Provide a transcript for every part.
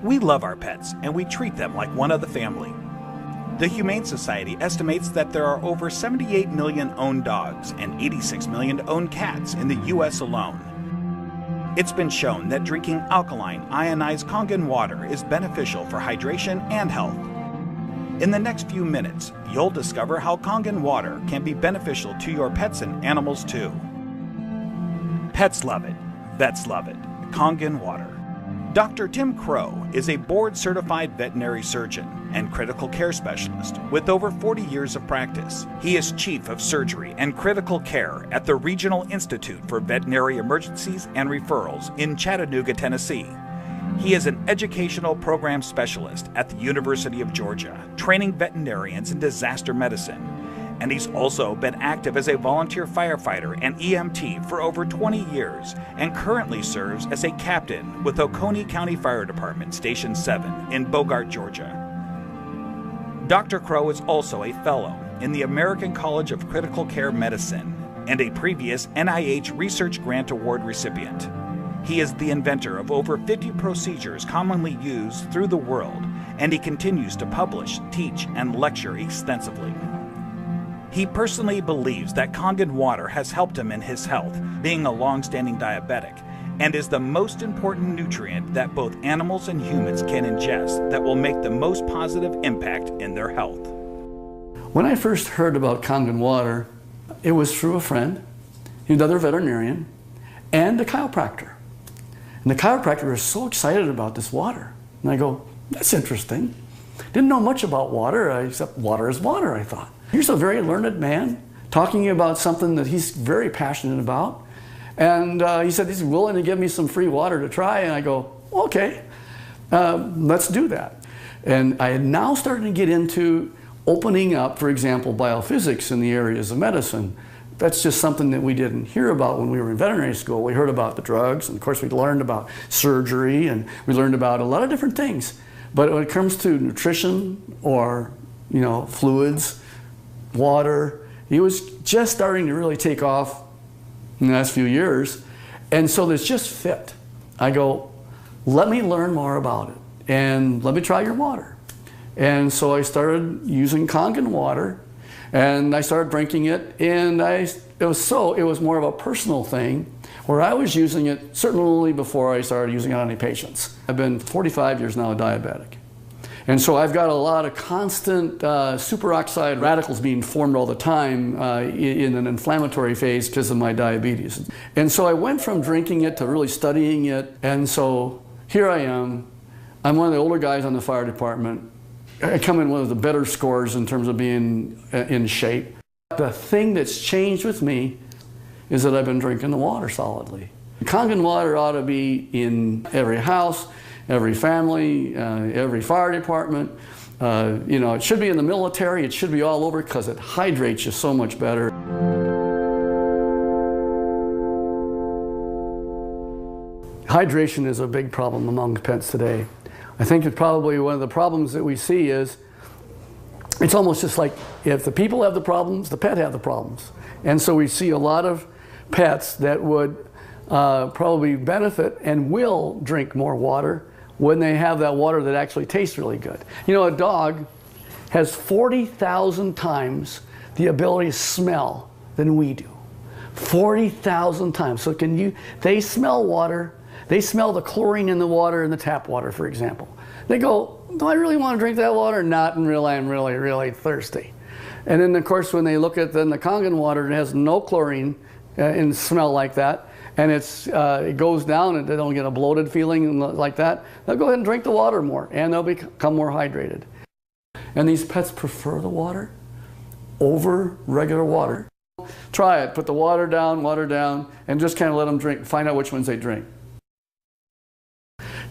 We love our pets, and we treat them like one of the family. The Humane Society estimates that there are over 78 million owned dogs and 86 million owned cats in the U.S. alone. It's been shown that drinking alkaline, ionized Kangen water is beneficial for hydration and health. In the next few minutes, you'll discover how Kangen water can be beneficial to your pets and animals too. Pets love it. Vets love it. Kangen water. Dr. Tim Crow is a board-certified veterinary surgeon and critical care specialist with over 40 years of practice. He is Chief of Surgery and Critical Care at the Regional Institute for Veterinary Emergencies and Referrals in Chattanooga, Tennessee. He is an educational program specialist at the University of Georgia, training veterinarians in disaster medicine. And he's also been active as a volunteer firefighter and EMT for over 20 years and currently serves as a captain with Oconee County Fire Department Station 7 in Bogart, Georgia. Dr. Crow is also a fellow in the American College of Critical Care Medicine and a previous NIH Research Grant Award recipient. He is the inventor of over 50 procedures commonly used through the world, and he continues to publish, teach, and lecture extensively. He personally believes that Kangen water has helped him in his health, being a long-standing diabetic, and is the most important nutrient that both animals and humans can ingest that will make the most positive impact in their health. When I first heard about Kangen water, it was through a friend, another veterinarian, and a chiropractor. And the chiropractor was so excited about this water. And I go, that's interesting. Didn't know much about water, except water is water, I thought. Here's a very learned man talking about something that he's very passionate about. And he said he's willing to give me some free water to try. And I go, okay, let's do that. And I had now started to get into opening up, for example, biophysics in the areas of medicine. That's just something that we didn't hear about when we were in veterinary school. We heard about the drugs, and of course we learned about surgery, and we learned about a lot of different things. But when it comes to nutrition or, fluids, water, it was just starting to really take off in the last few years. And so this just fit. I go, let me learn more about it, and let me try your water. And so I started using Kangen water, and I started drinking it, and it was more of a personal thing, where I was using it certainly before I started using it on any patients. I've been 45 years now a diabetic. And so I've got a lot of constant superoxide radicals being formed all the time in an inflammatory phase because of my diabetes. And so I went from drinking it to really studying it, and so here I am. I'm one of the older guys on the fire department. I come in one of the better scores in terms of being in shape. The thing that's changed with me is that I've been drinking the water solidly. Kangen water ought to be in every house, every family, every fire department. It should be in the military. It should be all over because it hydrates you so much better. Hydration is a big problem among pets today. I think it's probably one of the problems that we see is it's almost just like if the people have the problems, the pet have the problems. And so we see a lot of pets that would probably benefit and will drink more water when they have that water that actually tastes really good. A dog has 40,000 times the ability to smell than we do. 40,000 times. So they smell water. They smell the chlorine in the water in the tap water, for example. They go, do I really want to drink that water? Not until I'm really, really thirsty. And then, of course, when they look at the Kangen water, it has no chlorine and smell like that, and it goes down and they don't get a bloated feeling like that, they'll go ahead and drink the water more, and they'll become more hydrated. And these pets prefer the water over regular water. Try it. Put the water down, and just kind of let them drink. Find out which ones they drink.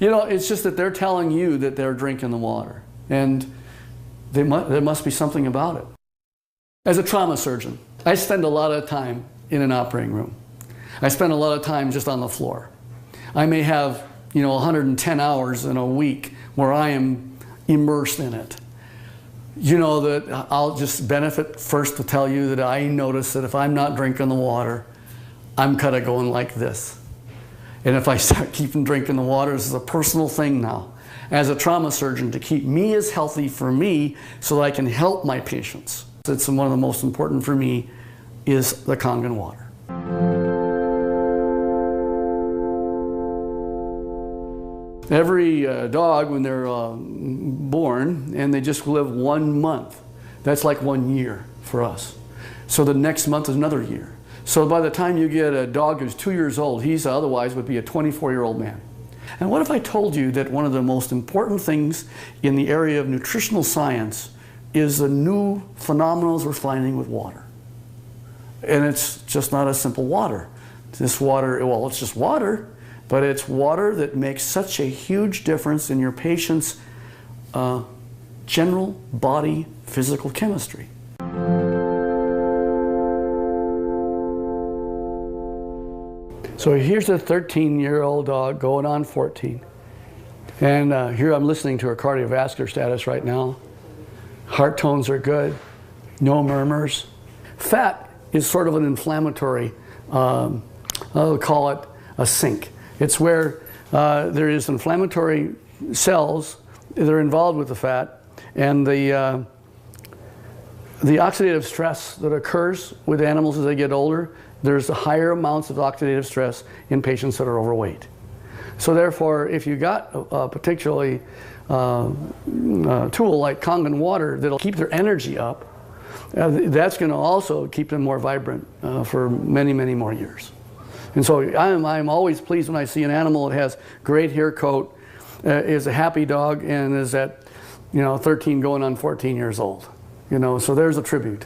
It's just that they're telling you that they're drinking the water, and there must be something about it. As a trauma surgeon, I spend a lot of time in an operating room. I spend a lot of time just on the floor. I may have, 110 hours in a week where I am immersed in it. That I'll just benefit first to tell you that I notice that if I'm not drinking the water, I'm kind of going like this. And if I start keeping drinking the water, this is a personal thing now. as a trauma surgeon to keep me as healthy for me so that I can help my patients. It's one of the most important for me is the Kangen water. Every dog, when they're born and they just live 1 month, that's like 1 year for us. So the next month is another year. So by the time you get a dog who's 2 years old, he's otherwise would be a 24-year-old man. And what if I told you that one of the most important things in the area of nutritional science is the new phenomena we're finding with water? And it's just not a simple water. This water, well, it's just water, but it's water that makes such a huge difference in your patient's general body physical chemistry. So here's a 13-year-old dog going on 14. And here I'm listening to her cardiovascular status right now. Heart tones are good, no murmurs. Fat is sort of an inflammatory, I'll call it a sink. It's where there is inflammatory cells that are involved with the fat, and the oxidative stress that occurs with animals as they get older, there's higher amounts of oxidative stress in patients that are overweight. So therefore, if you got a particularly tool like Kangen water that'll keep their energy up, that's going to also keep them more vibrant for many, many more years. And so I'm always pleased when I see an animal that has great hair coat, is a happy dog, and is at 13 going on 14 years old. So there's a tribute.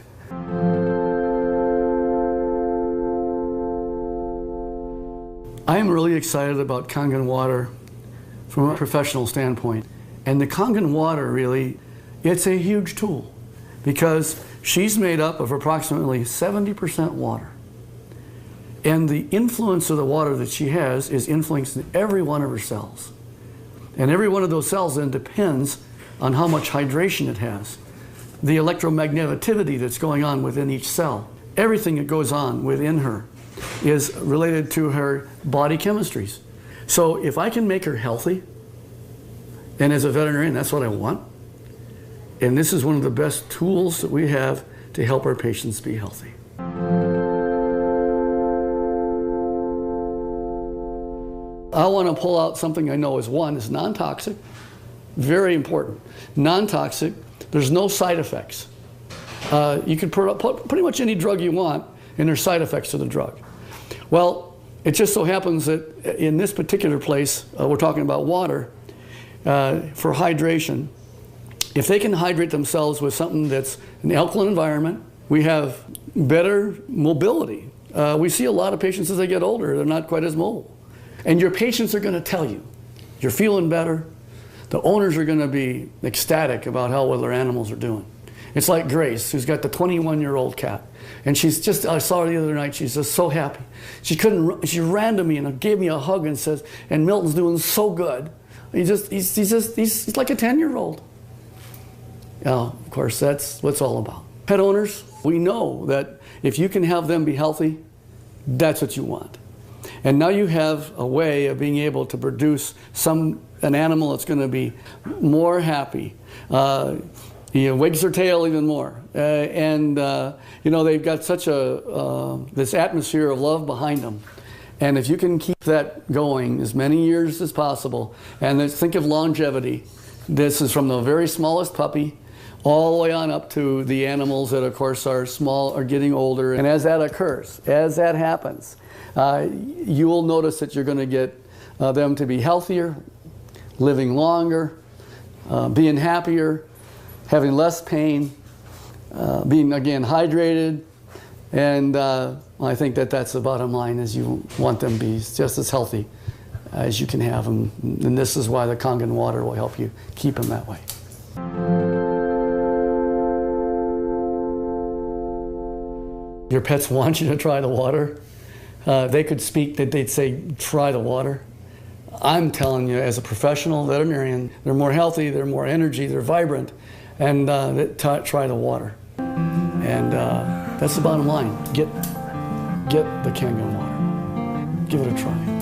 I'm really excited about Kangen water from a professional standpoint. And the Kangen water really, it's a huge tool because she's made up of approximately 70% water. And the influence of the water that she has is influencing every one of her cells. And every one of those cells then depends on how much hydration it has. The electromagneticity that's going on within each cell. Everything that goes on within her is related to her body chemistries. So if I can make her healthy, and as a veterinarian, that's what I want. And this is one of the best tools that we have to help our patients be healthy. I want to pull out something I know is non-toxic, very important. Non-toxic, there's no side effects. You can put pretty much any drug you want, and there's side effects to the drug. Well, it just so happens that in this particular place, we're talking about water, for hydration. If they can hydrate themselves with something that's an alkaline environment, we have better mobility. We see a lot of patients as they get older, they're not quite as mobile. And your patients are going to tell you, you're feeling better. The owners are going to be ecstatic about how well their animals are doing. It's like Grace, who's got the 21-year-old cat. And she's just, I saw her the other night, she's just so happy. She ran to me and gave me a hug and says, and Milton's doing so good. He's like a 10-year-old. Of course, that's what it's all about. Pet owners, we know that if you can have them be healthy, that's what you want. And now you have a way of being able to produce an animal that's going to be more happy. He wags their tail even more. They've got such this atmosphere of love behind them. And if you can keep that going as many years as possible, and think of longevity. This is from the very smallest puppy all the way on up to the animals that, of course, are small, are getting older. And as that occurs, as that happens, you will notice that you're going to get them to be healthier, living longer, being happier, having less pain, being, again, hydrated. And I think that that's the bottom line, is you want them to be just as healthy as you can have them. And this is why the Kangen water will help you keep them that way. Your pets want you to try the water. They could speak, they'd say, try the water. I'm telling you, as a professional veterinarian, they're more healthy, they're more energy, they're vibrant, and try the water. And that's the bottom line. Get the Kangen water. Give it a try.